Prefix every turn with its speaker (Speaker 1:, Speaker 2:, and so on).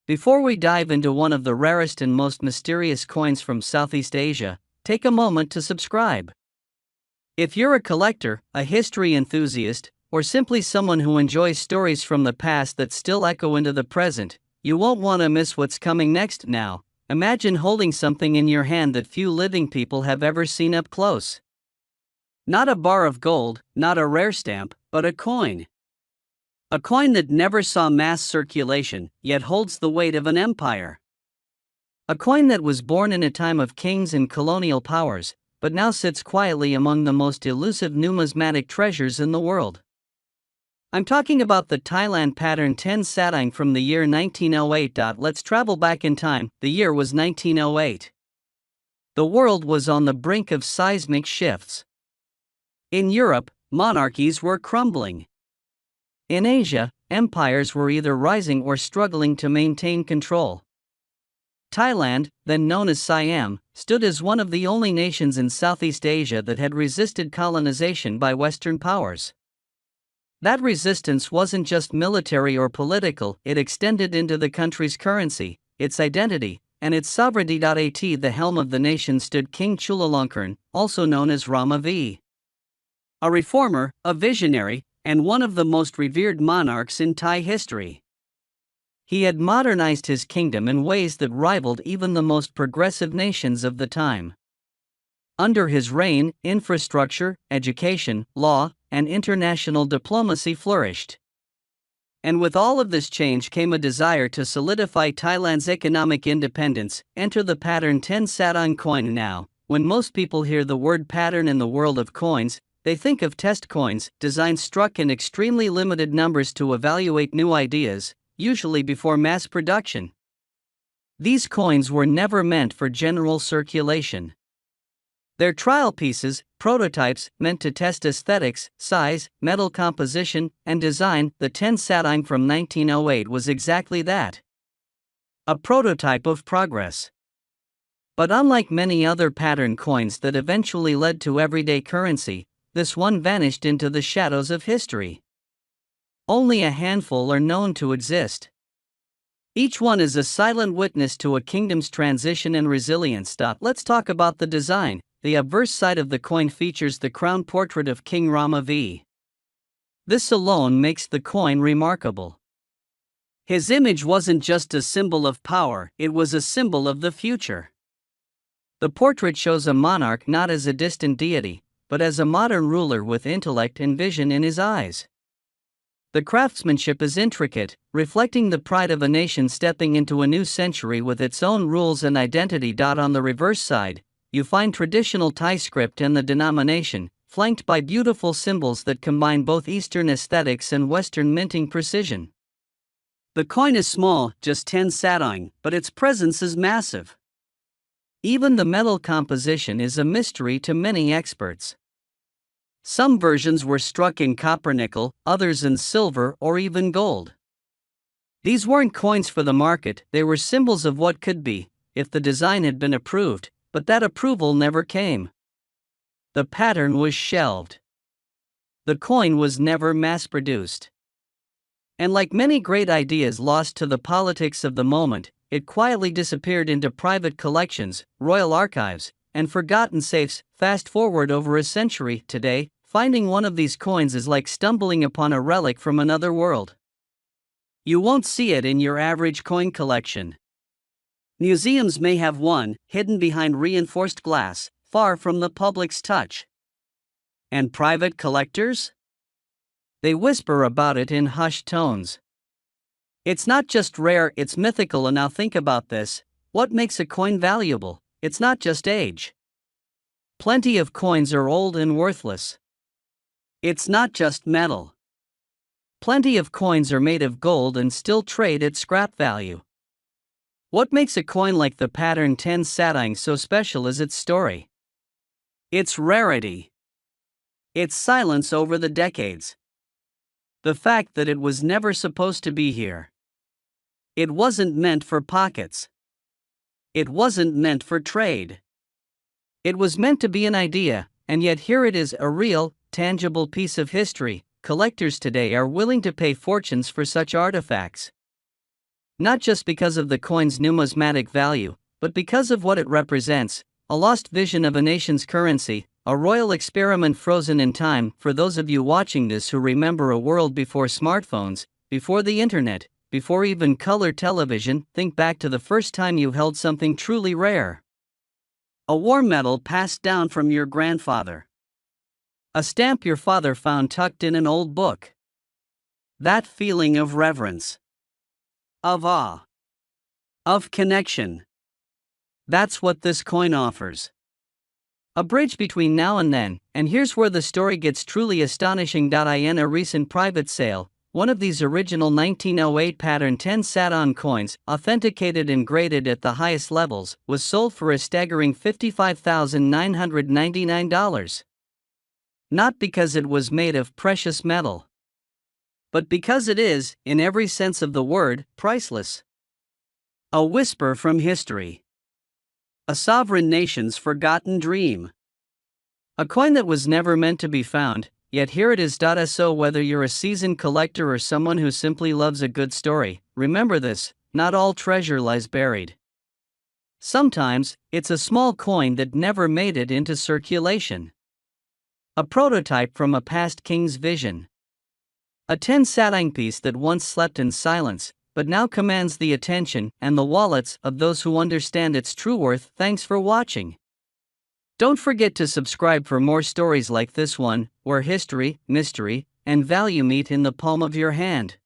Speaker 1: Before we dive into one of the rarest and most mysterious coins from Southeast Asia, take a moment to subscribe. If you're a collector, a history enthusiast, or simply someone who enjoys stories from the past that still echo into the present, you won't want to miss what's coming next. Now, imagine holding something in your hand that few living people have ever seen up close. Not a bar of gold, not a rare stamp, but a coin. A coin that never saw mass circulation, yet holds the weight of an empire. A coin that was born in a time of kings and colonial powers, but now sits quietly among the most elusive numismatic treasures in the world. I'm talking about the Thailand pattern 10 Satang from the year 1908. Let's travel back in time. The year was 1908. The world was on the brink of seismic shifts. In Europe, monarchies were crumbling. In Asia, empires were either rising or struggling to maintain control. Thailand, then known as Siam, stood as one of the only nations in Southeast Asia that had resisted colonization by Western powers. That resistance wasn't just military or political, it extended into the country's currency, its identity, and its sovereignty. At the helm of the nation stood King Chulalongkorn, also known as Rama V. A reformer, a visionary, and one of the most revered monarchs in Thai history. He had modernized his kingdom in ways that rivaled even the most progressive nations of the time. Under his reign, infrastructure, education, law, and international diplomacy flourished. And with all of this change came a desire to solidify Thailand's economic independence. Enter the pattern 10 Satang coin. Now, when most people hear the word pattern in the world of coins, they think of test coins, designs struck in extremely limited numbers to evaluate new ideas, usually before mass production. These coins were never meant for general circulation. They're trial pieces, prototypes, meant to test aesthetics, size, metal composition, and design. The 10 Satang from 1908 was exactly that. A prototype of progress. But unlike many other pattern coins that eventually led to everyday currency, this one vanished into the shadows of history. Only a handful are known to exist. Each one is a silent witness to a kingdom's transition and resilience. Let's talk about the design. The obverse side of the coin features the crown portrait of King Rama V. This alone makes the coin remarkable. His image wasn't just a symbol of power, it was a symbol of the future. The portrait shows a monarch not as a distant deity, but as a modern ruler with intellect and vision in his eyes. The craftsmanship is intricate, reflecting the pride of a nation stepping into a new century with its own rules and identity. On the reverse side, you find traditional Thai script and the denomination, flanked by beautiful symbols that combine both Eastern aesthetics and Western minting precision. The coin is small, just 10 Satang, but its presence is massive. Even the metal composition is a mystery to many experts. Some versions were struck in copper nickel, others in silver or even gold. These weren't coins for the market, they were symbols of what could be, if the design had been approved, but that approval never came. The pattern was shelved. The coin was never mass-produced. And like many great ideas lost to the politics of the moment, it quietly disappeared into private collections, royal archives, and forgotten safes. Fast forward over a century, today, finding one of these coins is like stumbling upon a relic from another world. You won't see it in your average coin collection. Museums may have one, hidden behind reinforced glass, far from the public's touch. And private collectors? They whisper about it in hushed tones. It's not just rare, it's mythical. And now think about this, what makes a coin valuable? It's not just age. Plenty of coins are old and worthless. It's not just metal. Plenty of coins are made of gold and still trade at scrap value. What makes a coin like the pattern 10 Satang so special is its story. Its rarity. Its silence over the decades. The fact that it was never supposed to be here. It wasn't meant for pockets. It wasn't meant for trade. It was meant to be an idea, and yet here it is, a real, tangible piece of history. Collectors today are willing to pay fortunes for such artifacts. Not just because of the coin's numismatic value, but because of what it represents: a lost vision of a nation's currency, a royal experiment frozen in time. For those of you watching this who remember a world before smartphones, before the internet, before even color television, think back to the first time you held something truly rare. A war medal passed down from your grandfather. A stamp your father found tucked in an old book. That feeling of reverence, of awe, of connection. That's what this coin offers. A bridge between now and then, and here's where the story gets truly astonishing. In a recent private sale, one of these original 1908 pattern 10 Satang coins, authenticated and graded at the highest levels, was sold for a staggering $55,999. Not because it was made of precious metal, but because it is, in every sense of the word, priceless. A whisper from history. A sovereign nation's forgotten dream. A coin that was never meant to be found, yet here it is. So whether you're a seasoned collector or someone who simply loves a good story, remember this: not all treasure lies buried. Sometimes, it's a small coin that never made it into circulation. A prototype from a past king's vision. A 10 Satang piece that once slept in silence, but now commands the attention and the wallets of those who understand its true worth. Thanks for watching. Don't forget to subscribe for more stories like this one, where history, mystery, and value meet in the palm of your hand.